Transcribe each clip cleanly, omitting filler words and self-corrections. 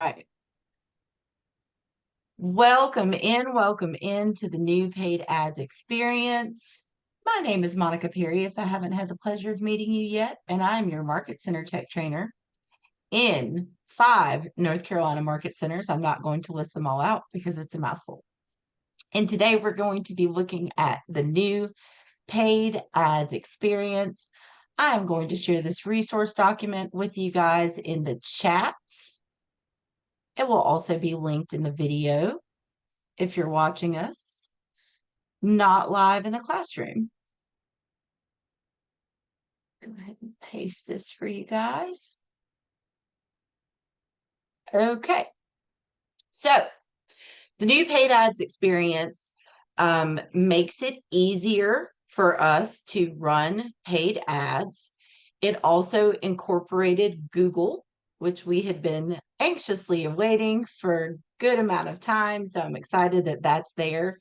Right. Welcome in to the new paid ads experience. My name is Monica Perry, if I haven't had the pleasure of meeting you yet, and I'm your Market Center Tech Trainer in 5 North Carolina market centers. I'm not going to list them all out because it's a mouthful. And today we're going to be looking at the new paid ads experience. I'm going to share this resource document with you guys in the chat. It will also be linked in the video if you're watching us not live in the classroom. Go ahead and paste this for you guys. Okay. So the new paid ads experience makes it easier for us to run paid ads. It also incorporated Google, which we had been anxiously awaiting for a good amount of time. So I'm excited that that's there.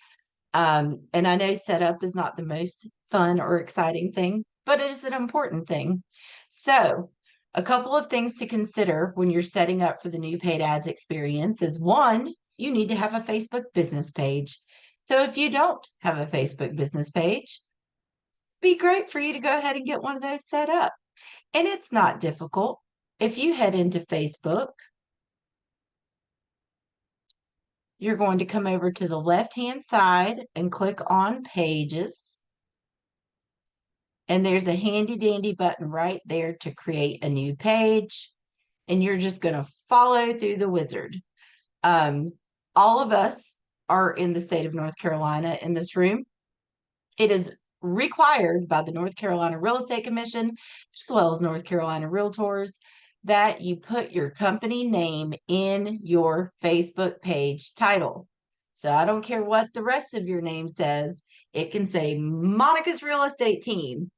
And I know setup is not the most fun or exciting thing, but it is an important thing. So a couple of things to consider when you're setting up for the new paid ads experience is one, you need to have a Facebook business page. So if you don't have a Facebook business page, it'd be great for you to go ahead and get one of those set up. And it's not difficult. If you head into Facebook, you're going to come over to the left-hand side and click on Pages. And there's a handy dandy button right there to create a new page. And you're just going to follow through the wizard. All of us are in the state of North Carolina in this room. It is required by the North Carolina Real Estate Commission, as well as North Carolina Realtors, that you put your company name in your Facebook page title. So I don't care what the rest of your name says. It can say Monica's Real Estate Team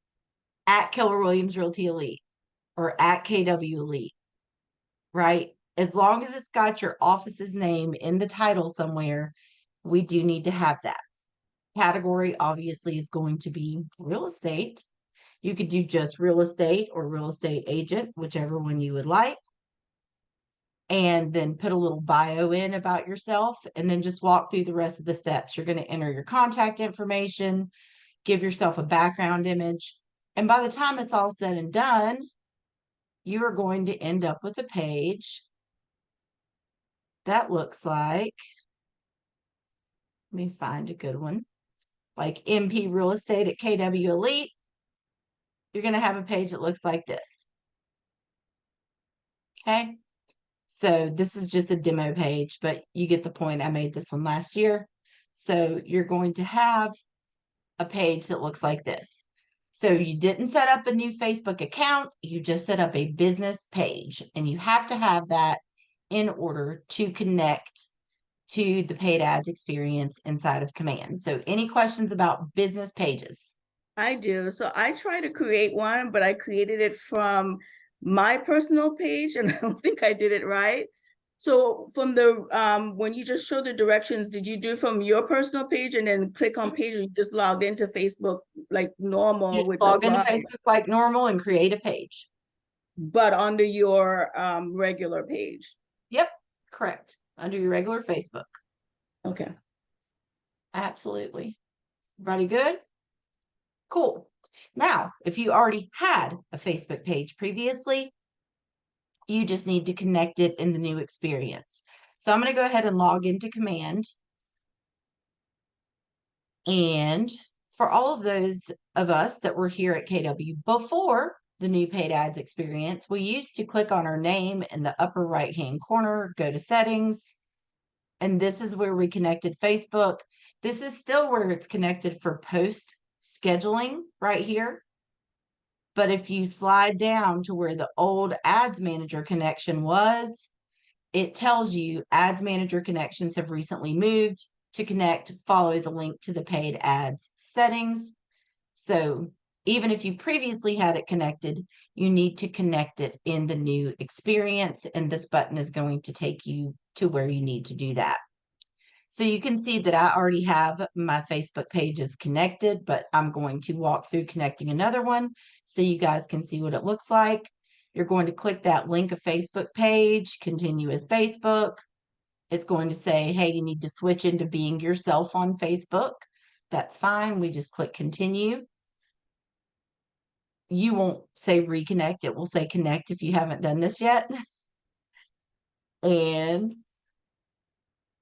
at Keller Williams Realty Elite or at KW Elite, right? As long as it's got your office's name in the title somewhere, we do need to have that. Category obviously is going to be real estate. You could do just real estate or real estate agent, whichever one you would like. And then put a little bio in about yourself and then just walk through the rest of the steps. You're going to enter your contact information, give yourself a background image. And by the time it's all said and done, you are going to end up with a page that looks like, let me find a good one, like MP Real Estate at KW Elite. You're going to have a page that looks like this. Okay. So this is just a demo page, but you get the point. I made this one last year. So you're going to have a page that looks like this. So you didn't set up a new Facebook account. You just set up a business page, and you have to have that in order to connect to the paid ads experience inside of Command. So any questions about business pages? I do. So I try to create one, but I created it from my personal page, and I don't think I did it right. So from the when you just show the directions, did you do it from your personal page and then click on page, or you just logged into Facebook like You normal with no log into login, Facebook like normal and create a page. but under your regular page? Yep, correct. Under your regular Facebook. Okay. Absolutely. Everybody good? Cool. Now, if you already had a Facebook page previously, you just need to connect it in the new experience. So I'm going to go ahead and log into Command. And for all of those of us that were here at KW before the new paid ads experience, we used to click on our name in the upper right-hand corner, go to settings, and this is where we connected Facebook. This is still where it's connected for post scheduling right here. But if you slide down to where the old Ads Manager connection was, it tells you Ads Manager connections have recently moved. To connect, follow the link to the paid ads settings. So even if you previously had it connected, you need to connect it in the new experience, and this button is going to take you to where you need to do that. So you can see that I already have my Facebook pages connected, but I'm going to walk through connecting another one so you guys can see what it looks like. You're going to click that link a Facebook page, continue with Facebook. It's going to say, hey, you need to switch into being yourself on Facebook. That's fine. We just click continue. You won't say reconnect. It will say connect if you haven't done this yet. And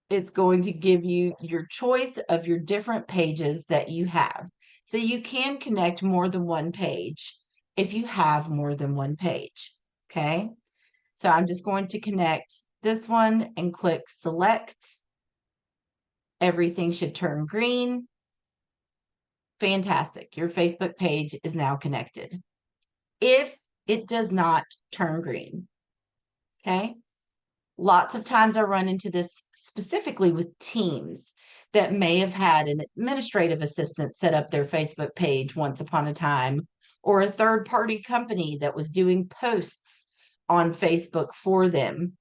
it's going to give you your choice of your different pages that you have. So you can connect more than one page if you have more than one page. Okay. So I'm just going to connect this one and click select. Everything should turn green. Fantastic. Your Facebook page is now connected. If it does not turn green, okay? Lots of times I run into this specifically with teams that may have had an administrative assistant set up their Facebook page once upon a time, or a third-party company that was doing posts on Facebook for them.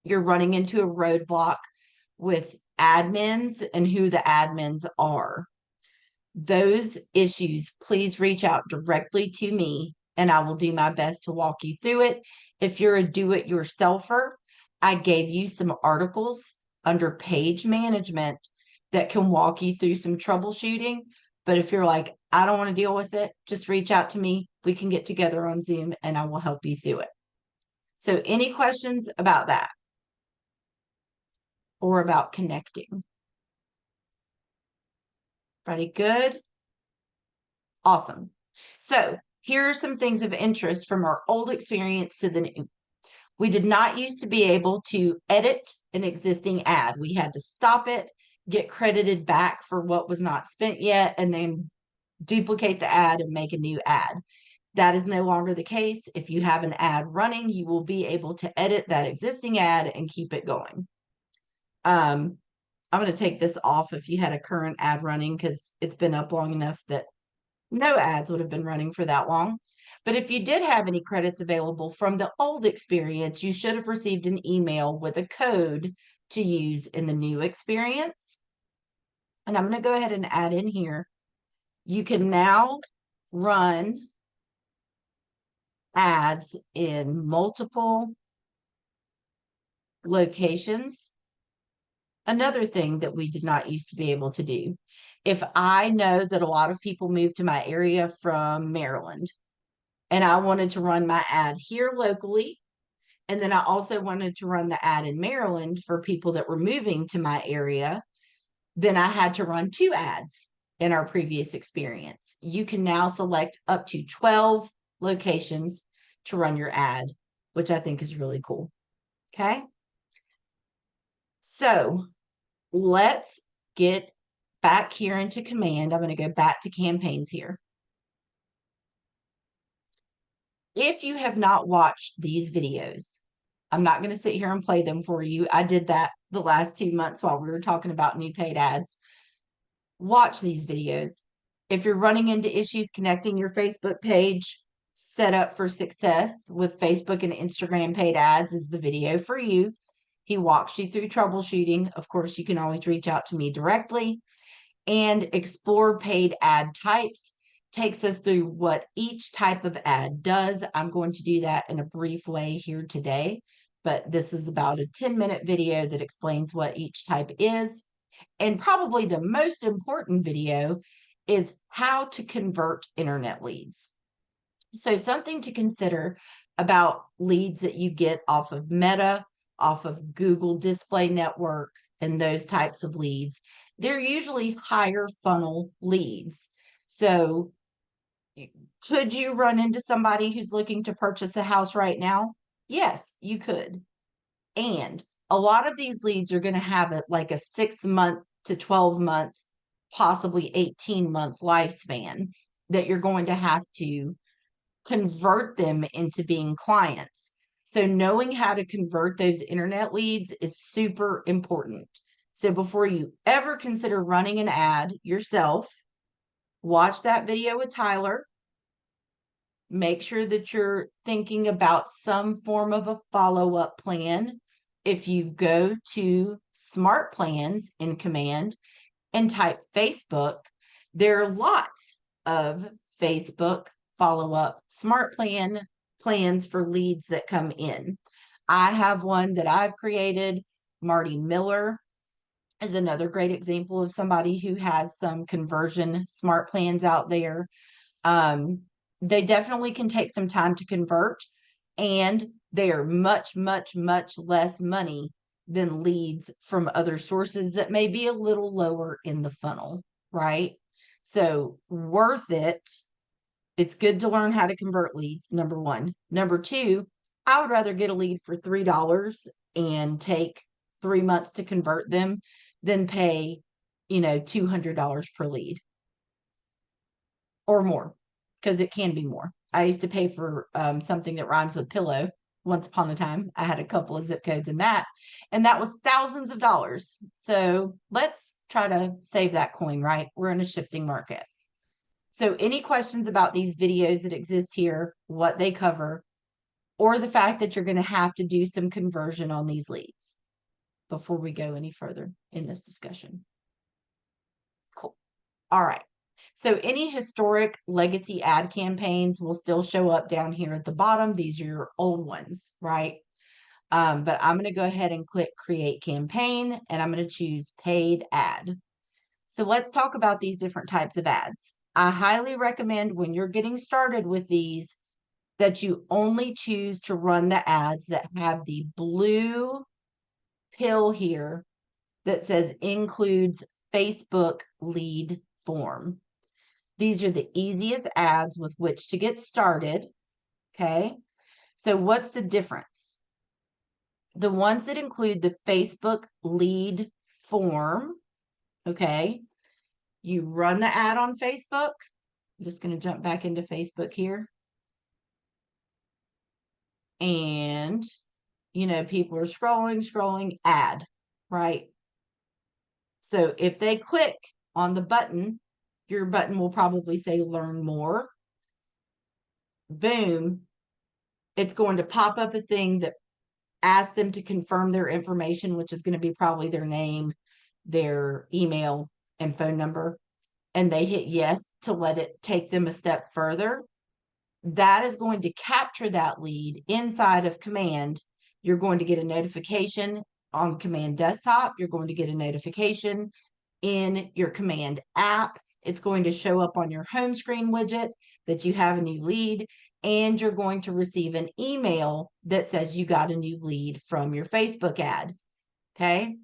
You're running into a roadblock with admins and who the admins are. Those issues, please reach out directly to me and I will do my best to walk you through it. If you're a do-it-yourselfer, I gave you some articles under page management that can walk you through some troubleshooting. But if you're like, I don't want to deal with it, just reach out to me. We can get together on Zoom and I will help you through it. So any questions about that or about connecting? Everybody good? Awesome. So here are some things of interest from our old experience to the new. We did not used to be able to edit an existing ad. We had to stop it, get credited back for what was not spent yet, and then duplicate the ad and make a new ad. That is no longer the case. If you have an ad running, you will be able to edit that existing ad and keep it going. I'm going to take this off if you had a current ad running because it's been up long enough that no ads would have been running for that long. But if you did have any credits available from the old experience, you should have received an email with a code to use in the new experience. And I'm going to go ahead and add in here. You can now run ads in multiple locations. Another thing that we did not used to be able to do. If I know that a lot of people moved to my area from Maryland and I wanted to run my ad here locally, and then I also wanted to run the ad in Maryland for people that were moving to my area, then I had to run 2 ads in our previous experience. You can now select up to 12 locations to run your ad, which I think is really cool. Okay. So let's get back here into Command. I'm going to go back to campaigns here. If you have not watched these videos, I'm not going to sit here and play them for you. I did that the last 2 months while we were talking about new paid ads. Watch these videos. If you're running into issues connecting your Facebook page, Set Up for Success with Facebook and Instagram paid ads is the video for you. He walks you through troubleshooting. Of course, you can always reach out to me directly. And Explore Paid Ad Types takes us through what each type of ad does. I'm going to do that in a brief way here today, but this is about a 10-minute video that explains what each type is. And probably the most important video is how to convert internet leads. So something to consider about leads that you get off of Meta, off of Google Display Network, and those types of leads. They're usually higher funnel leads. So could you run into somebody who's looking to purchase a house right now? Yes, you could. And a lot of these leads are going to have it like a 6-month to 12 months, possibly 18-month lifespan that you're going to have to convert them into being clients. So knowing how to convert those internet leads is super important. So before you ever consider running an ad yourself, watch that video with Tyler. Make sure that you're thinking about some form of a follow-up plan. If you go to Smart Plans in Command and type Facebook, there are lots of Facebook follow-up smart plan plans for leads that come in. I have one that I've created. Marty Miller is another great example of somebody who has some conversion smart plans out there. They definitely can take some time to convert, and they are much, much, much less money than leads from other sources that may be a little lower in the funnel, right? So worth it. It's good to learn how to convert leads, number one. Number two, I would rather get a lead for $3 and take 3 months to convert them than pay, $200 per lead or more, because it can be more. I used to pay for something that rhymes with pillow. Once upon a time, I had a couple of zip codes in that, and that was thousands of dollars. So let's try to save that coin, right? We're in a shifting market. So any questions about these videos that exist here, what they cover, or the fact that you're going to have to do some conversion on these leads before we go any further in this discussion? Cool. All right. So any historic legacy ad campaigns will still show up down here at the bottom. These are your old ones, right? But I'm going to go ahead and click create campaign, and I'm going to choose paid ad. So let's talk about these different types of ads. I highly recommend when you're getting started with these that you only choose to run the ads that have the blue pill here that says includes Facebook lead form. These are the easiest ads with which to get started. Okay. So what's the difference? The ones that include the Facebook lead form. Okay. You run the ad on Facebook. I'm just going to jump back into Facebook here. And, people are scrolling, ad, right? So if they click on the button, your button will probably say learn more. Boom. It's going to pop up a thing that asks them to confirm their information, which is going to be probably their name, their email, and phone number. And they hit yes to let it take them a step further. That is going to capture that lead inside of Command. You're going to get a notification on Command Desktop. You're going to get a notification in your Command app. It's going to show up on your home screen widget that you have a new lead, and you're going to receive an email that says you got a new lead from your Facebook ad. Okay.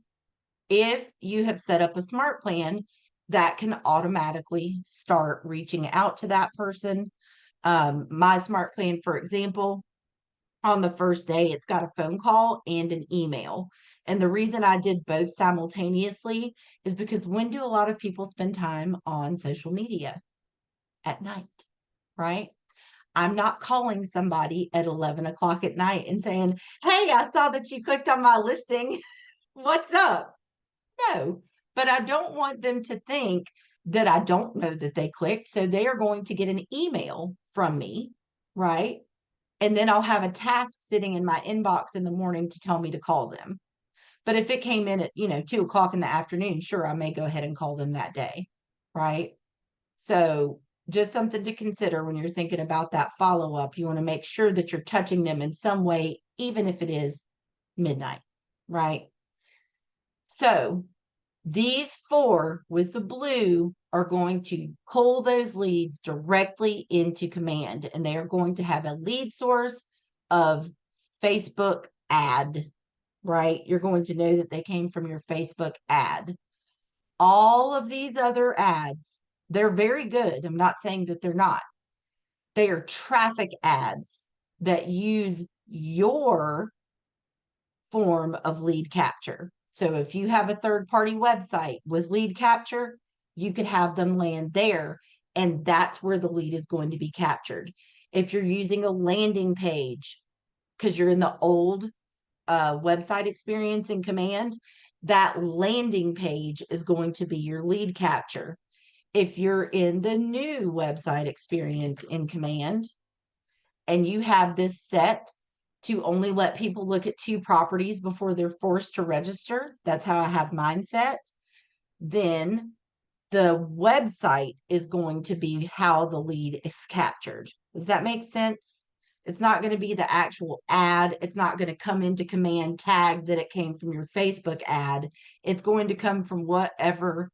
If you have set up a smart plan, that can automatically start reaching out to that person. My smart plan, for example, on the first day, it's got a phone call and an email. And the reason I did both simultaneously is because when do a lot of people spend time on social media? At night, right? I'm not calling somebody at 11 o'clock at night and saying, hey, I saw that you clicked on my listing. What's up? No, but I don't want them to think that I don't know that they clicked. So they are going to get an email from me, right? And then I'll have a task sitting in my inbox in the morning to tell me to call them. But if it came in at, 2 o'clock in the afternoon, sure, I may go ahead and call them that day, right? So just something to consider when you're thinking about that follow-up. You want to make sure that you're touching them in some way, even if it is midnight, right? So these 4 with the blue are going to pull those leads directly into Command, and they are going to have a lead source of Facebook ad, right? You're going to know that they came from your Facebook ad. All of these other ads, they're very good. I'm not saying that they're not. They are traffic ads that use your form of lead capture. So if you have a third-party website with lead capture, you could have them land there, and that's where the lead is going to be captured. If you're using a landing page, because you're in the old website experience in Command, that landing page is going to be your lead capture. If you're in the new website experience in Command, and you have this set to only let people look at 2 properties before they're forced to register, that's how I have mine set, then the website is going to be how the lead is captured. Does that make sense? It's not going to be the actual ad. It's not going to come into command tag that it came from your Facebook ad. It's going to come from whatever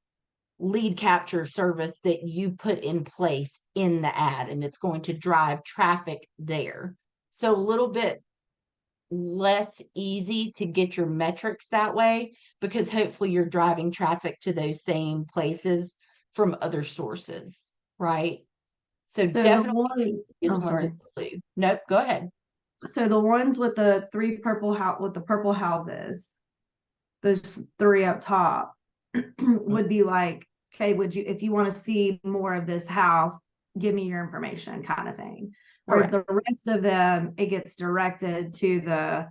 lead capture service that you put in place in the ad, and it's going to drive traffic there. So a little bit less easy to get your metrics that way, because hopefully you're driving traffic to those same places from other sources, right? So So the definitely one, is oh, one to sorry. include. Nope, go ahead. So the ones with the three purple house with the purple houses, those three up top would be like, okay, would you, if you want to see more of this house, give me your information kind of thing. Whereas the rest of them, it gets directed to the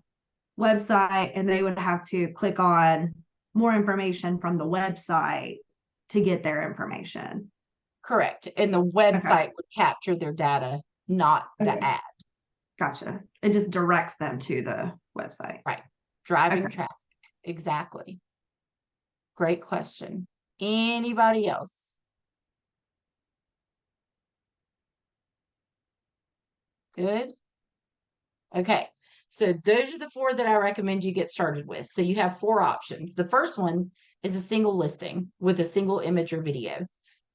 website and they would have to click on more information from the website to get their information. Correct. And the website would capture their data, not the Okay. ad. Gotcha. It just directs them to the website. Right. Driving Okay. traffic. Exactly. Great question. Anybody else? Good. Okay. So those are the 4 that I recommend you get started with. So you have 4 options. The first one is a single listing with a single image or video.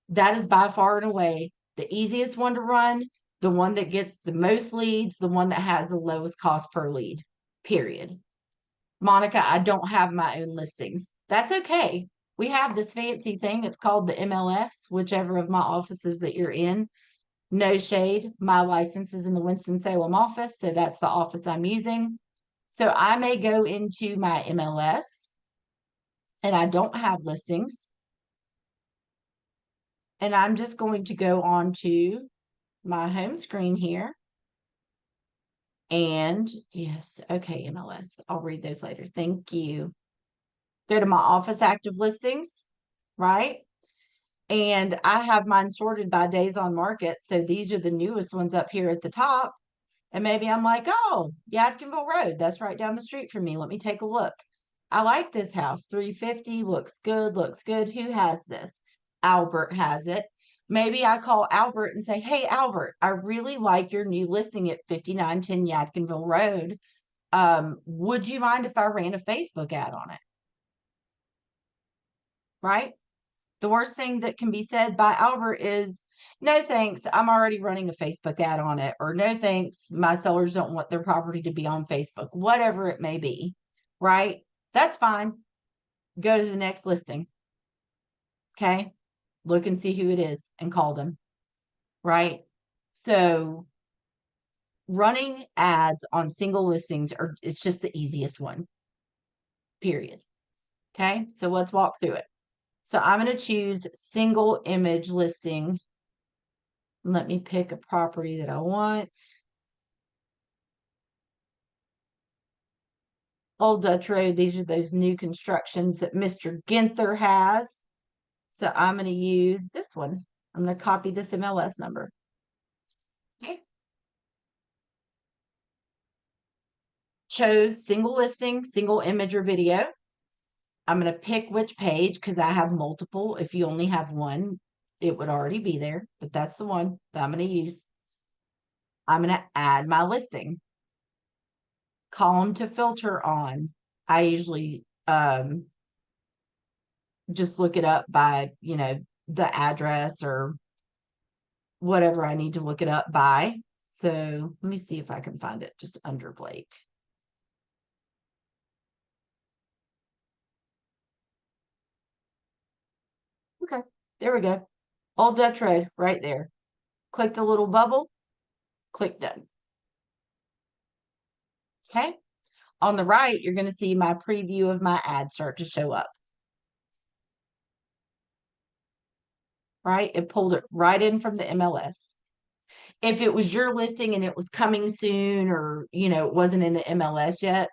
That is by far and away the easiest one to run, the one that gets the most leads, the one that has the lowest cost per lead, period. Monica, I don't have my own listings. That's okay. We have this fancy thing. It's called the MLS, whichever of my offices that you're in. No shade. My license is in the Winston-Salem office, so that's the office I'm using. So I may go into my MLS and I don't have listings. And I'm just going to go on to my home screen here. And yes, okay, MLS. I'll read those later. Thank you. Go to my office active listings, right? And I have mine sorted by days on market. So these are the newest ones up here at the top. And maybe I'm like, oh, Yadkinville Road, that's right down the street from me. Let me take a look. I like this house. 350 looks good, looks good. Who has this? Albert has it. Maybe I call Albert and say, hey, Albert, I really like your new listing at 5910 Yadkinville Road. Would you mind if I ran a Facebook ad on it? Right? The worst thing that can be said by Albert is, no thanks, I'm already running a Facebook ad on it, or no thanks, my sellers don't want their property to be on Facebook, whatever it may be, right? That's fine. Go to the next listing. Okay. Look and see who it is and call them, right? So running ads on single listings it's just the easiest one, period. Okay. So let's walk through it. So I'm going to choose single image listing. Let me pick a property that I want. Old Dutch Road, these are those new constructions that Mr. Ginther has. So I'm going to use this one. I'm going to copy this MLS number. Okay. Chose single listing, single image or video. I'm going to pick which page because I have multiple. If you only have one, it would already be there, but that's the one that I'm going to use. I'm going to add my listing. Column to filter on. I usually just look it up by, the address or whatever I need to look it up by. So let me see if I can find it just under Blake. Okay, there we go. Old Dutch Road right there. Click the little bubble, click done. Okay. On the right, you're going to see my preview of my ad start to show up. Right? It pulled it right in from the MLS. If it was your listing and it was coming soon or, it wasn't in the MLS yet,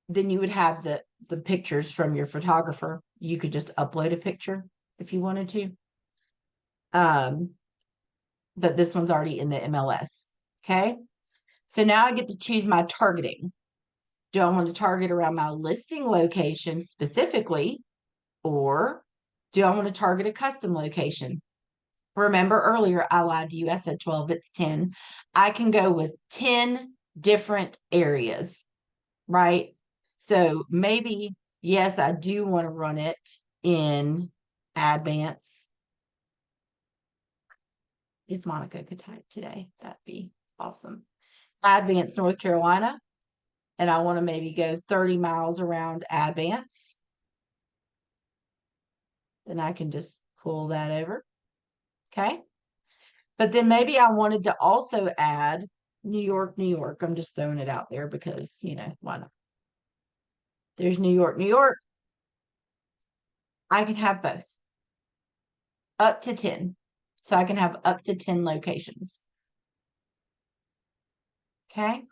then you would have the pictures from your photographer. You could just upload a picture if you wanted to. But this one's already in the MLS. Okay. So now I get to choose my targeting. Do I want to target around my listing location specifically, or do I want to target a custom location? Remember earlier, I lied to you. I said 12, it's 10. I can go with 10 different areas, right? So maybe, yes, I do want to run it in Advance. If Monica could type today, that'd be awesome. Advance, North Carolina. And I want to maybe go 30 miles around Advance. Then I can just pull that over. Okay. But then maybe I wanted to also add New York, New York. I'm just throwing it out there because, why not? There's New York, New York. I can have both. Up to 10. So I can have up to 10 locations. Okay.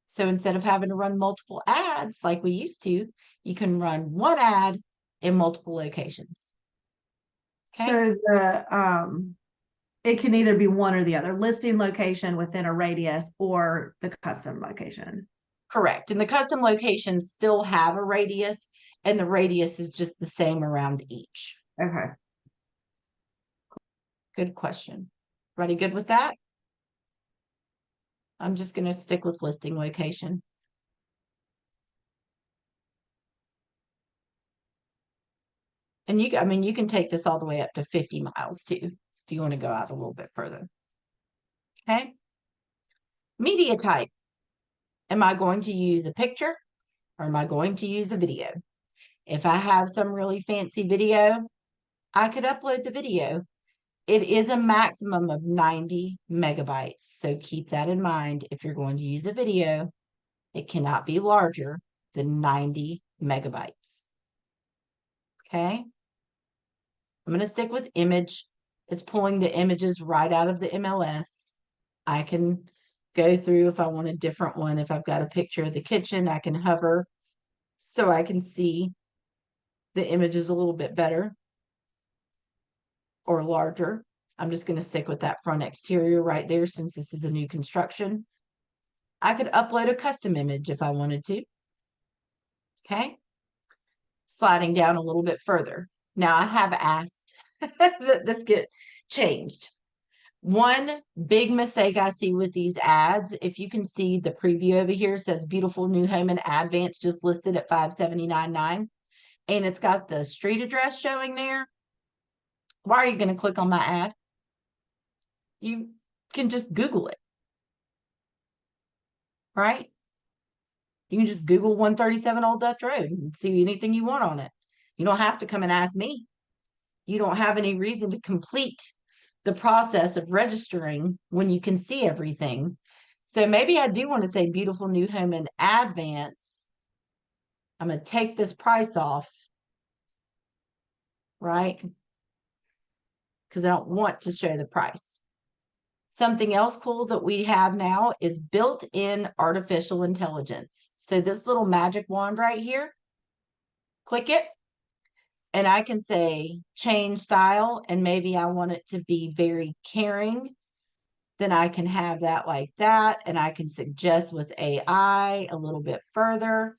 So instead of having to run multiple ads like we used to, you can run one ad in multiple locations. Okay. So it can either be one or the other, listing location within a radius or the custom location. Correct. And the custom locations still have a radius, and the radius is just the same around each. Okay. Good question. Everybody good with that? I'm just going to stick with listing location. And you can take this all the way up to 50 miles too, if you want to go out a little bit further. Okay. Media type. Am I going to use a picture or am I going to use a video? If I have some really fancy video, I could upload the video. It is a maximum of 90 megabytes. So keep that in mind. If you're going to use a video, it cannot be larger than 90 megabytes. Okay. I'm going to stick with image. It's pulling the images right out of the MLS. I can go through if I want a different one. If I've got a picture of the kitchen, I can hover so I can see the images a little bit better or larger. I'm just going to stick with that front exterior right there since this is a new construction. I could upload a custom image if I wanted to. Okay. Sliding down a little bit further. Now I have asked that this get changed. One big mistake I see with these ads, if you can see the preview over here, says beautiful new home in Advance just listed at $579.9, and it's got the street address showing there. Why are you going to click on my ad? You can just Google it, right? You can just Google 137 Old Dutch Road and see anything you want on it. You don't have to come and ask me. You don't have any reason to complete the process of registering when you can see everything. So maybe I do want to say beautiful new home in Advance. I'm going to take this price off, right? Because I don't want to show the price. Something else cool that we have now is built-in artificial intelligence. So this little magic wand right here, click it, and I can say change style, and maybe I want it to be very caring. Then I can have that like that, and I can suggest with AI a little bit further.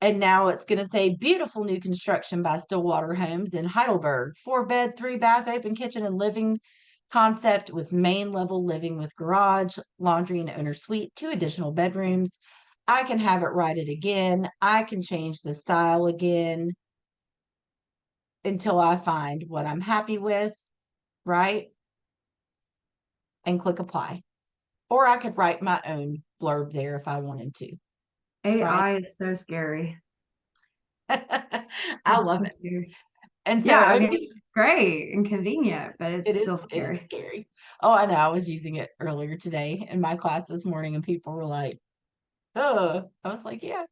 And now it's going to say beautiful new construction by Stillwater Homes in Heidelberg. 4-bed, 3-bath, open kitchen and living concept with main level living with garage, laundry, and owner suite, 2 additional bedrooms. I can have it write it again. I can change the style again until I find what I'm happy with, right? And click apply. Or I could write my own blurb there if I wanted to. AI is so scary. I love it. Scary. And so Yeah, I mean, it's great and convenient, but it's still scary. It is scary. Oh, I know. I was using it earlier today in my class this morning, and people were like, "Oh," I was like, "Yeah."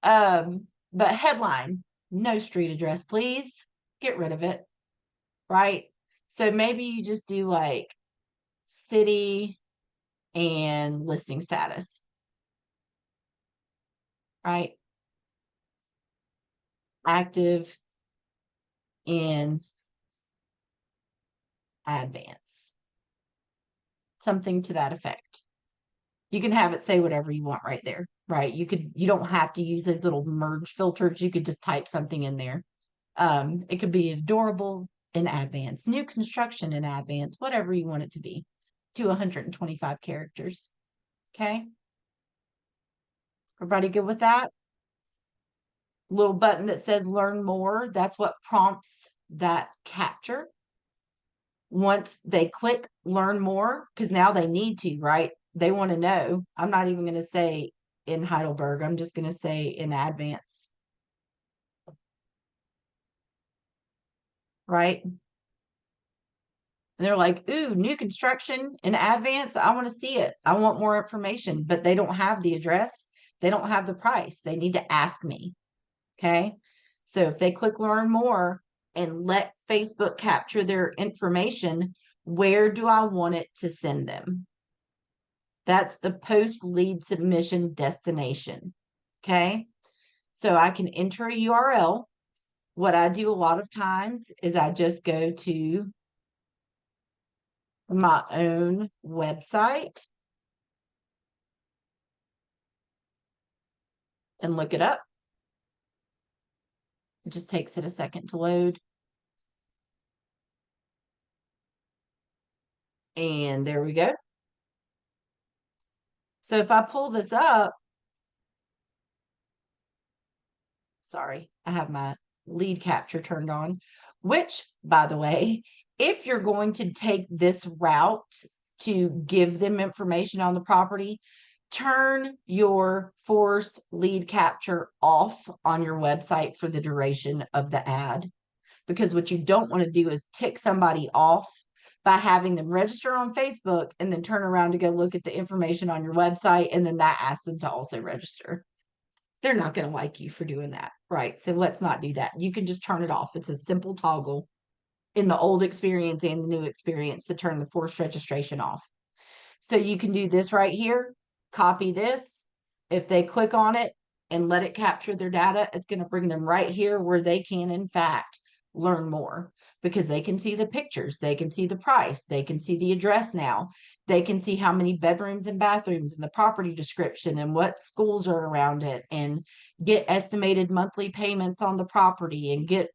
But headline, no street address, please. Get rid of it. Right? So maybe you just do like city and listing status. Right? Active in Advance. Something to that effect. You can have it say whatever you want right there, right? You don't have to use those little merge filters. You could just type something in there. It could be adorable, in advance, new construction in advance, whatever you want it to be, to 125 characters. Okay. Everybody good with that? Little button that says learn more. That's what prompts that capture. Once they click learn more, because now they need to, right? They want to know. I'm not even going to say in Heidelberg. I'm just going to say in advance. Right? And they're like, ooh, new construction in advance. I want to see it. I want more information, but they don't have the address. They don't have the price. They need to ask me. Okay. So if they click learn more and let Facebook capture their information, where do I want it to send them? That's the post lead submission destination. Okay. So I can enter a URL. What I do a lot of times is I just go to my own website and look it up. It just takes it a second to load. And there we go. So if I pull this up, sorry, I have my lead capture turned on, which, by the way, if you're going to take this route to give them information on the property, turn your forced lead capture off on your website for the duration of the ad. Because what you don't want to do is tick somebody off by having them register on Facebook and then turn around to go look at the information on your website, and then that asks them to also register. They're not going to like you for doing that, right? So let's not do that. You can just turn it off. It's a simple toggle in the old experience and the new experience to turn the forced registration off. So you can do this right here, copy this. If they click on it and let it capture their data, it's going to bring them right here where they can, in fact, learn more, because they can see the pictures, they can see the price, they can see the address now, they can see how many bedrooms and bathrooms and the property description and what schools are around it, and get estimated monthly payments on the property, and get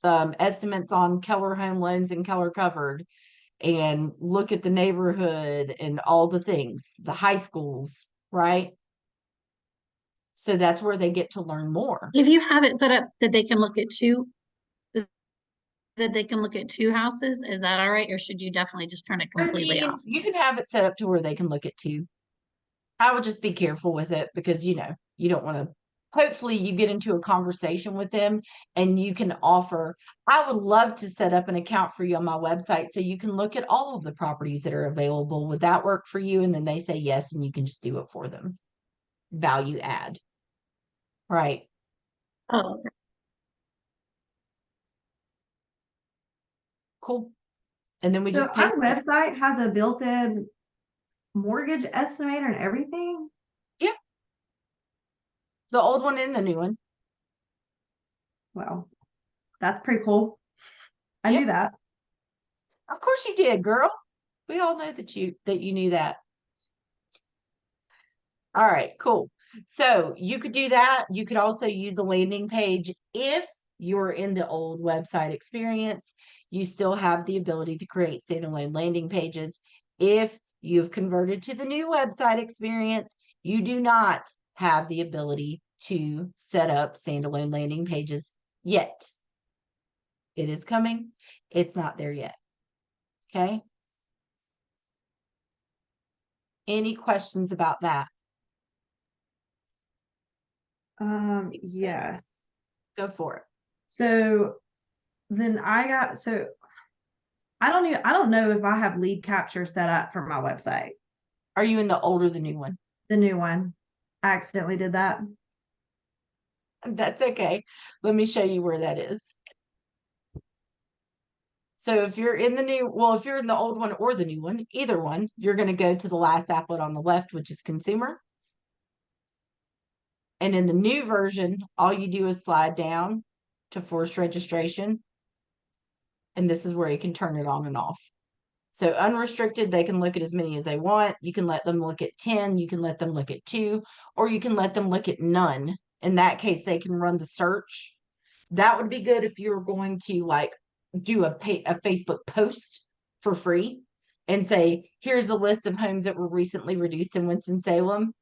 estimates on Keller Home Loans and Keller Covered, and look at the neighborhood and all the things, the high schools, right? So that's where they get to learn more. If you have it set up that they can look at two houses, is that all right? Or should you definitely just turn it completely off? You can have it set up to where they can look at two. I would just be careful with it, because you don't want to, hopefully you get into a conversation with them and you can offer, I would love to set up an account for you on my website so you can look at all of the properties that are available. Would that work for you? And then they say yes, and you can just do it for them. Value add. Right. Oh, okay. Cool. And then we So just our paste it. website has a built-in mortgage estimator and everything. The old one and the new one. Well, that's pretty cool. I Yep. knew that. Of course you did, girl. We all know that you knew that. All right, cool. So you could do that. You could also use a landing page. If you're in the old website experience, you still have the ability to create standalone landing pages. If you've converted to the new website experience, you do not have the ability to set up standalone landing pages yet. It is coming. It's not there yet. Okay. Any questions about that? Yes. Go for it. So then I don't know if I have lead capture set up for my website. Are you in the old or the new one? The new one. I accidentally did that. That's okay. Let me show you where that is. So if you're in the new, well, if you're in the old one or the new one, either one, you're going to go to the last applet on the left, which is consumer. And in the new version, all you do is slide down to forced registration. And this is where you can turn it on and off. So unrestricted, they can look at as many as they want. You can let them look at 10, you can let them look at 2, or you can let them look at none. In that case, they can run the search. That would be good if you're going to like do a Facebook post for free and say, here's a list of homes that were recently reduced in Winston-Salem.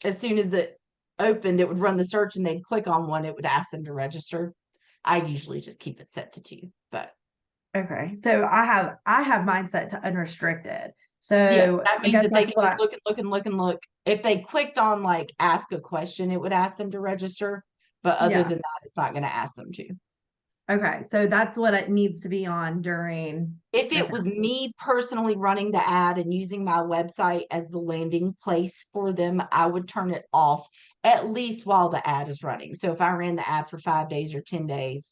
As soon as it opened, it would run the search and they'd click on one, it would ask them to register. I usually just keep it set to 2, but Okay, so I have mine set to unrestricted. So yeah, that I means guess that they that's can what just look and look and look and look. If they clicked on like ask a question, it would ask them to register. But other Yeah. than that, it's not going to ask them to. okay, so that's what it needs to be on during If this. it was me personally running the ad and using my website as the landing place for them, I would turn it off at least while the ad is running. So if I ran the ad for 5 days or 10 days,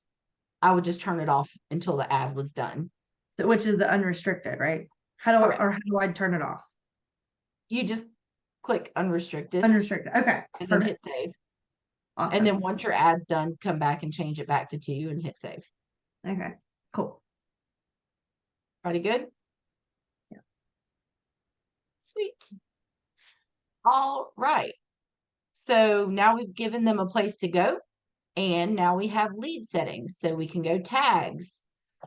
I would just turn it off until the ad was done. Which is the unrestricted, right? Correct. How do I turn it off? You just click unrestricted Unrestricted. Okay. and then hit Perfect. save. Awesome. And then once your ad's done, come back and change it back to 2 and hit save. Okay. Cool. Pretty good? Yeah. Sweet. All right. So now we've given them a place to go. And now we have lead settings. So we can go tags.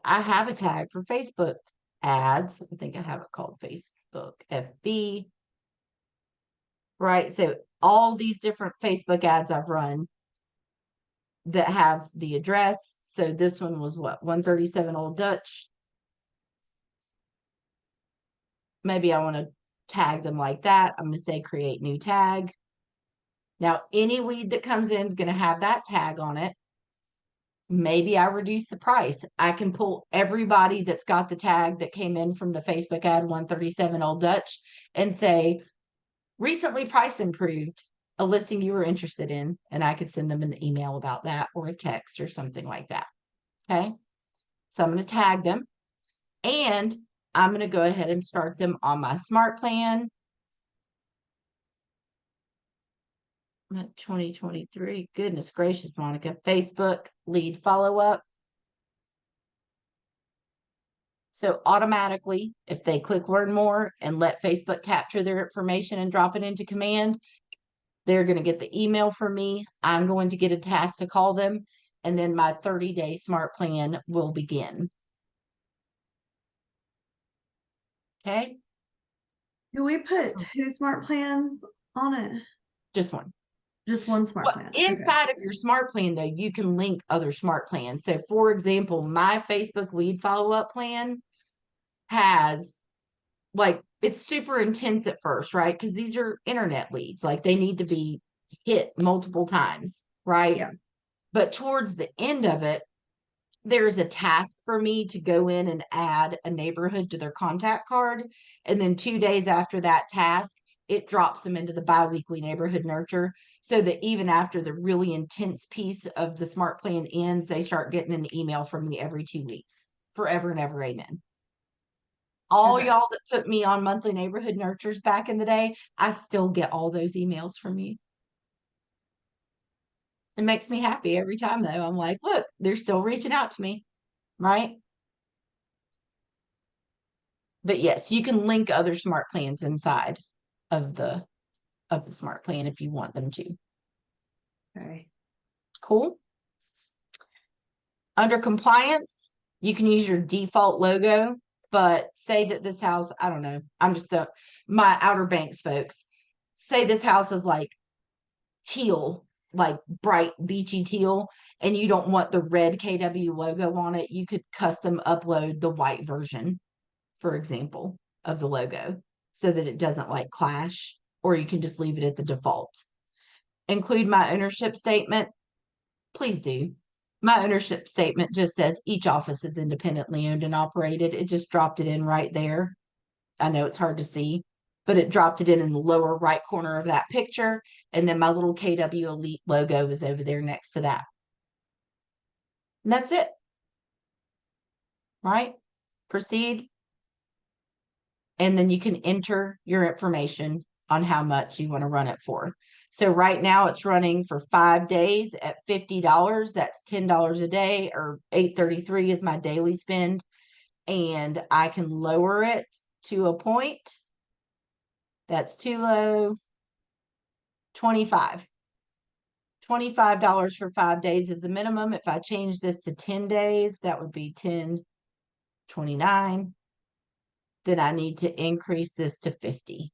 I have a tag for Facebook ads. I think I have it called Facebook FB. Right. So all these different Facebook ads I've run that have the address. So this one was what? 137 Old Dutch. Maybe I want to tag them like that. I'm going to say create new tag. Now, any weed that comes in is going to have that tag on it. Maybe I reduce the price. I can pull everybody that's got the tag that came in from the Facebook ad 137 Old Dutch and say, recently price improved, a listing you were interested in. And I could send them an email about that or a text or something like that. Okay. So I'm going to tag them and I'm going to go ahead and start them on my smart plan. 2023. Goodness gracious, Monica. Facebook lead follow-up. So automatically, if they click learn more and let Facebook capture their information and drop it into command, they're going to get the email from me. I'm going to get a task to call them, and then my 30-day smart plan will begin. Okay. Do we put 2 smart plans on it? Just one. Just one smart Well, plan. Okay. inside of your smart plan, though, you can link other smart plans. So, for example, my Facebook lead follow-up plan has, like, it's super intense at first, right? Because these are internet leads, like they need to be hit multiple times, right? Yeah. But towards the end of it, there's a task for me to go in and add a neighborhood to their contact card. And then 2 days after that task, it drops them into the biweekly neighborhood nurture. So that even after the really intense piece of the smart plan ends, they start getting an email from me every 2 weeks. Forever and ever, amen. All Okay. y'all that put me on monthly neighborhood nurtures back in the day, I still get all those emails from you. It makes me happy every time, though. I'm like, look, they're still reaching out to me, right? But yes, you can link other smart plans inside of the smart plan if you want them to. Okay. Cool. Under compliance, you can use your default logo, but say that this house, I don't know, I'm just my Outer Banks folks, say this house is like teal, like bright beachy teal, and you don't want the red KW logo on it, you could custom upload the white version, for example, of the logo so that it doesn't like clash, or you can just leave it at the default. Include my ownership statement. Please do. My ownership statement just says each office is independently owned and operated. It just dropped it in right there. I know it's hard to see, but it dropped it in the lower right corner of that picture. And then my little KW Elite logo is over there next to that. And that's it. Right? Proceed. And then you can enter your information on how much you want to run it for. So right now it's running for 5 days at $50. That's $10 a day, or $8.33 is my daily spend. And I can lower it to a point. That's too low. 25. $25 for 5 days is the minimum. If I change this to 10 days, that would be 10.29. Then I need to increase this to 50.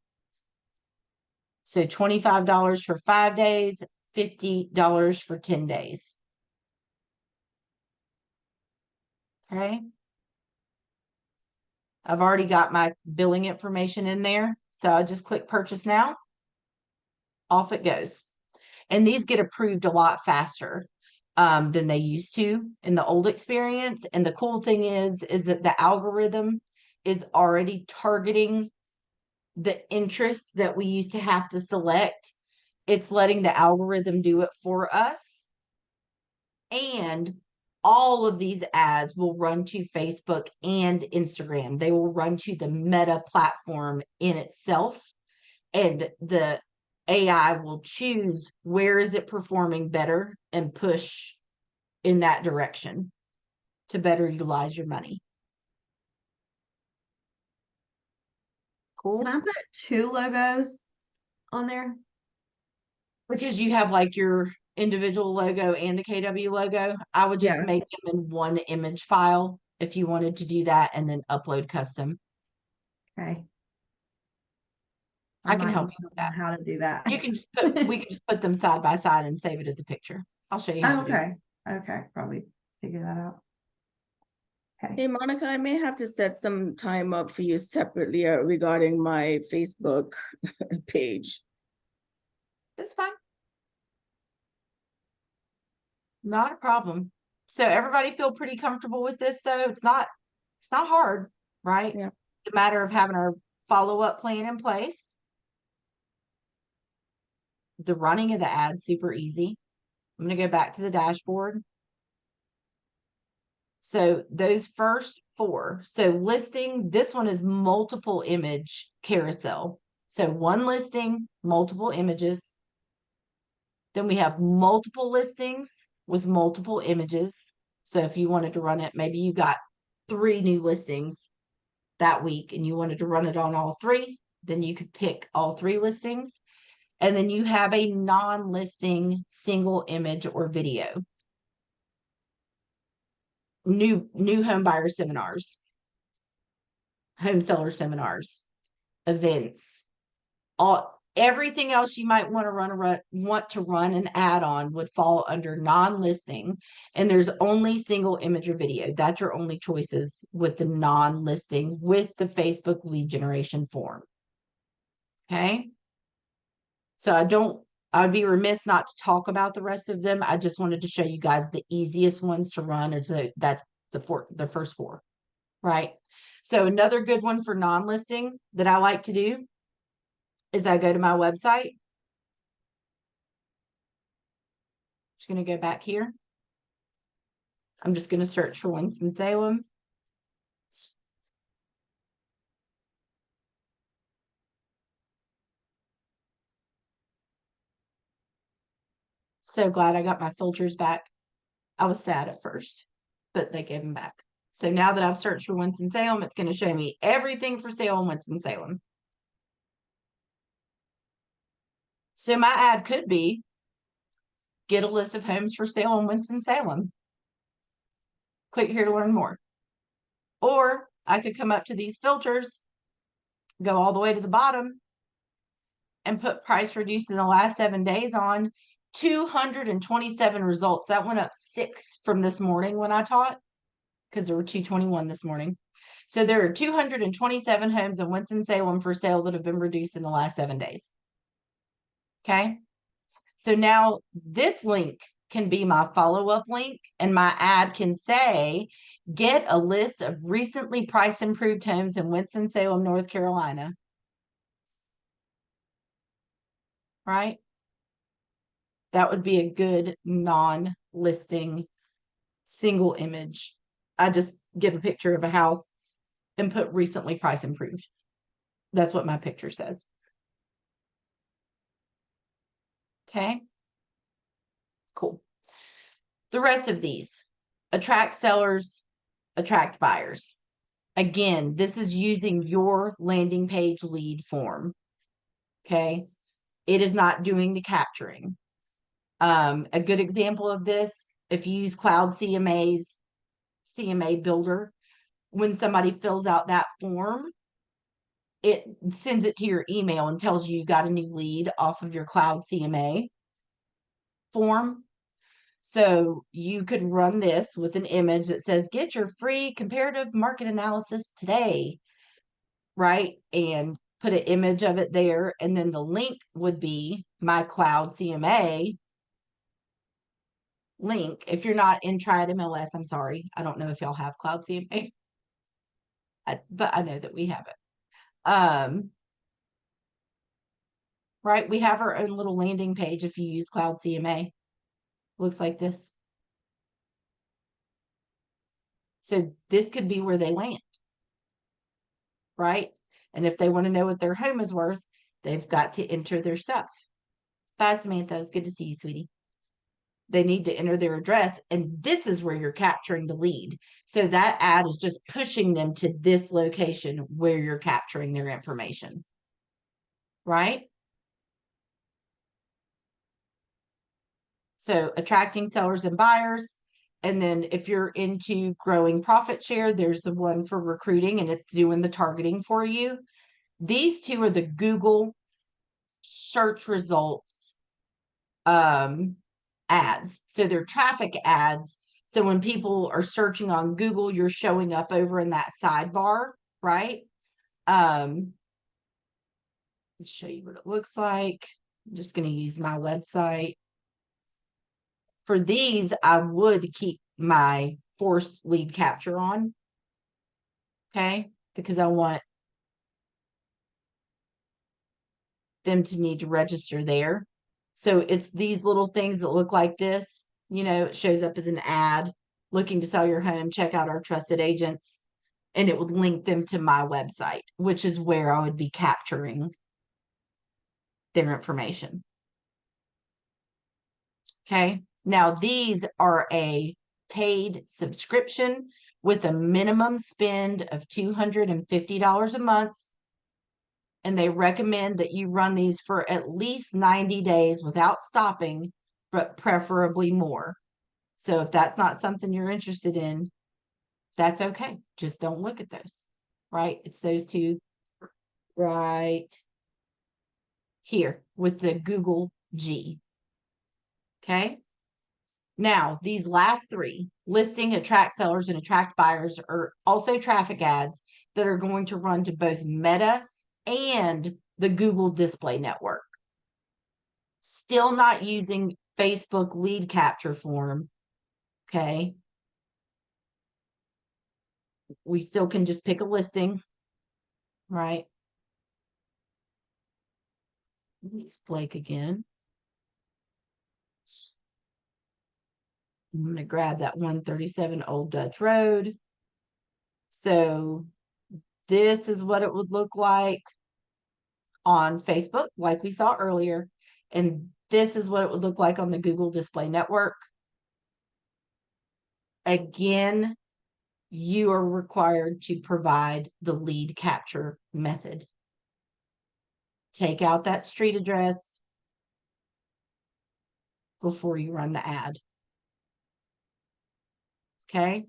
So $25 for 5 days, $50 for 10 days. Okay. I've already got my billing information in there. So I'll just click purchase now. Off it goes. And these get approved a lot faster than they used to in the old experience. And the cool thing is that the algorithm is already targeting the interests that we used to have to select. It's letting the algorithm do it for us. And all of these ads will run to Facebook and Instagram. They will run to the Meta platform in itself. And the AI will choose where is it performing better and push in that direction to better utilize your money. Cool. Can I put 2 logos on there? Which is you have like your individual logo and the KW logo. I would just Yeah. make them in one image file if you wanted to do that and then upload custom. Okay. I can might help need you with to know that. how to do that. You can just put, we can just put them side by side and save it as a picture. I'll show you how Oh, to do it. okay. Okay, probably figure that out. Okay. Hey, Monica, I may have to set some time up for you separately regarding my Facebook page. It's fine. Not a problem. So everybody feel pretty comfortable with this though? It's not hard, right? Yeah. It's a matter of having our follow-up plan in place. The running of the ad, super easy. I'm going to go back to the dashboard. So those first 4, so listing, this one is multiple image carousel. So one listing, multiple images. Then we have multiple listings with multiple images. So if you wanted to run it, maybe you got 3 new listings that week and you wanted to run it on all 3, then you could pick all 3 listings. And then you have a non-listing single image or video. New home buyer seminars, home seller seminars, events, everything else you might want to run an ad on would fall under non-listing, and there's only single image or video. That's your only choices with the non-listing with the Facebook lead generation form. Okay. So I'd be remiss not to talk about the rest of them. I just wanted to show you guys the easiest ones to run. That's the first 4, right? So another good one for non-listing that I like to do is I go to my website. Just going to go back here. I'm just going to search for Winston-Salem. So glad I got my filters back. I was sad at first, but they gave them back. So now that I've searched for Winston-Salem, it's going to show me everything for sale in Winston-Salem. So my ad could be, get a list of homes for sale in Winston-Salem. Click here to learn more. Or I could come up to these filters, go all the way to the bottom, and put price reduced in the last 7 days on 227 results. That went up 6 from this morning when I taught, because there were 221 this morning. So there are 227 homes in Winston-Salem for sale that have been reduced in the last 7 days. Okay. So now this link can be my follow-up link, and my ad can say, get a list of recently price improved homes in Winston-Salem, North Carolina. Right? That would be a good non-listing single image. I just give a picture of a house and put recently price improved. That's what my picture says. Okay. Cool. The rest of these, attract sellers, attract buyers. Again, this is using your landing page lead form. Okay. It is not doing the capturing. A good example of this, if you use Cloud CMA's CMA Builder, when somebody fills out that form, it sends it to your email and tells you got a new lead off of your Cloud CMA form. So you could run this with an image that says, get your free comparative market analysis today, right? And put an image of it there. And then the link would be my Cloud CMA link. If you're not in Triad MLS, I'm sorry. I don't know if y'all have Cloud CMA, but I know that we have it. Right? We have our own little landing page if you use Cloud CMA. Looks like this. So this could be where they land, right? And if they want to know what their home is worth, they've got to enter their stuff. Bye, Samantha. It's good to see you, sweetie. They need to enter their address, and this is where you're capturing the lead. So that ad is just pushing them to this location where you're capturing their information, right? So attracting sellers and buyers. And then if you're into growing profit share, there's the one for recruiting, and it's doing the targeting for you. These two are the Google search results ads. So they're traffic ads. So when people are searching on Google, you're showing up over in that sidebar, right? Let's show you what it looks like. I'm just going to use my website. For these, I would keep my forced lead capture on. Okay, because I want them to need to register there. So it's these little things that look like this. You know, it shows up as an ad, looking to sell your home, check out our trusted agents, and it would link them to my website, which is where I would be capturing their information. Okay, now these are a paid subscription with a minimum spend of $250 a month. And they recommend that you run these for at least 90 days without stopping, but preferably more. So if that's not something you're interested in, that's okay. Just don't look at those, right? It's those two right here with the Google G. Okay. Now, these last three, listing, attract sellers, and attract buyers, are also traffic ads that are going to run to both Meta and the Google Display Network. Still not using Facebook lead capture form. Okay. We still can just pick a listing, right? Let's Blake again. I'm going to grab that 137 Old Dutch Road. So this is what it would look like on Facebook, like we saw earlier. And this is what it would look like on the Google Display Network. Again, you are required to provide the lead capture method. Take out that street address before you run the ad. Okay.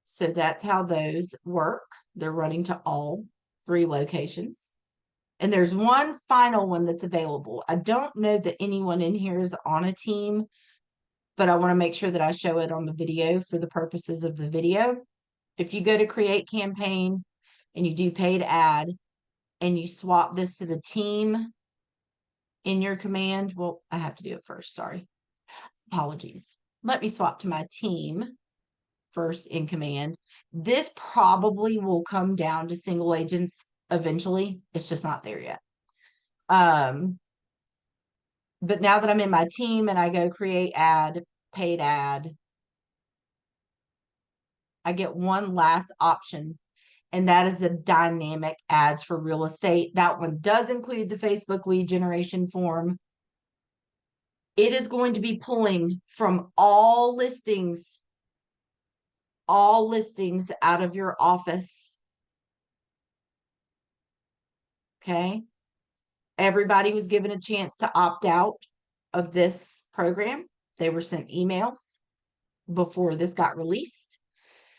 So that's how those work. They're running to all three locations. And there's one final one that's available. I don't know that anyone in here is on a team, but I want to make sure that I show it on the video for the purposes of the video. If you go to create campaign and you do paid ad and you swap this to the team in your command, well, I have to do it first. Sorry. Apologies. Let me swap to my team first in command. This probably will come down to single agents eventually. It's just not there yet. But now that I'm in my team and I go create ad, paid ad, I get one last option, and that is the dynamic ads for real estate. That one does include the Facebook lead generation form. It is going to be pulling from all listings out of your office. Okay. Everybody was given a chance to opt out of this program. They were sent emails before this got released.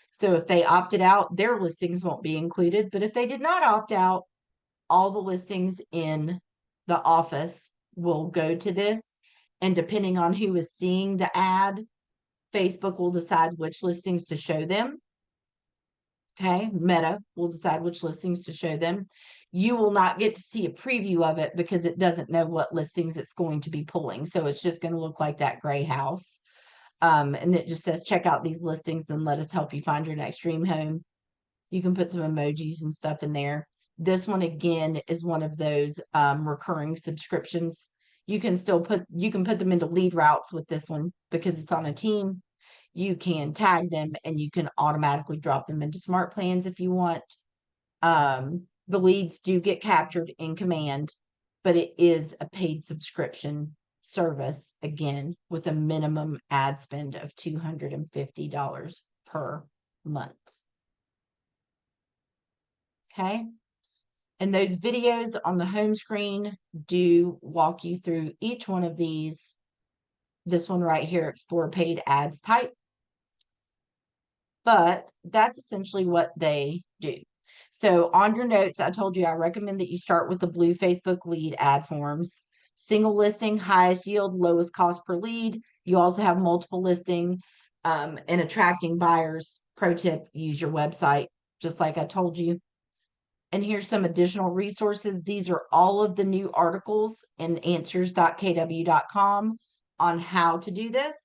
So if they opted out, their listings won't be included. But if they did not opt out, all the listings in the office will go to this. And depending on who is seeing the ad, Facebook will decide which listings to show them. Okay, Meta will decide which listings to show them. You will not get to see a preview of it because it doesn't know what listings it's going to be pulling. So it's just going to look like that gray house. And it just says, check out these listings and let us help you find your next dream home. You can put some emojis and stuff in there. This one, again, is one of those recurring subscriptions. You can put them into lead routes with this one because it's on a team. You can tag them and you can automatically drop them into smart plans if you want. The leads do get captured in Command, but it is a paid subscription service, again, with a minimum ad spend of $250 per month. Okay. And those videos on the home screen do walk you through each one of these. This one right here, explore paid ads type. But that's essentially what they do. So on your notes, I told you I recommend that you start with the blue Facebook lead ad forms. Single listing, highest yield, lowest cost per lead. You also have multiple listing and attracting buyers. Pro tip, use your website, just like I told you. And here's some additional resources. These are all of the new articles in answers.kw.com on how to do this.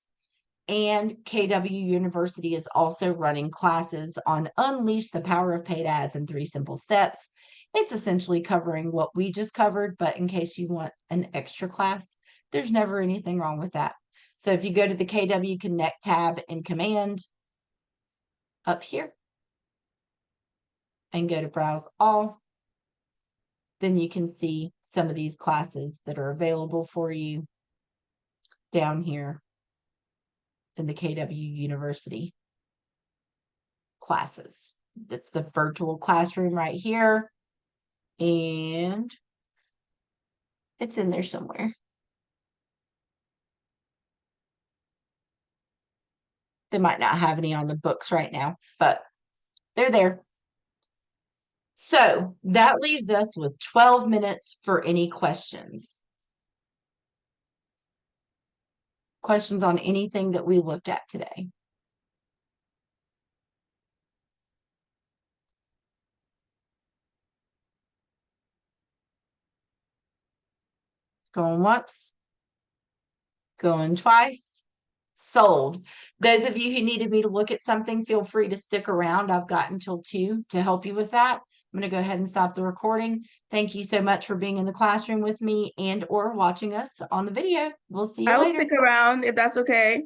And KW University is also running classes on Unleash the Power of Paid Ads in 3 Simple Steps. It's essentially covering what we just covered, but in case you want an extra class, there's never anything wrong with that. So if you go to the KW Connect tab in Command up here and go to Browse All, then you can see some of these classes that are available for you down here in the KW University classes. That's the virtual classroom right here. And it's in there somewhere. They might not have any on the books right now, but they're there. So that leaves us with 12 minutes for any questions. Questions on anything that we looked at today? Going once, going twice, sold. Those of you who needed me to look at something, feel free to stick around. I've got until 2 to help you with that. I'm going to go ahead and stop the recording. Thank you so much for being in the classroom with me and or watching us on the video. We'll see you I will later. stick around if that's okay.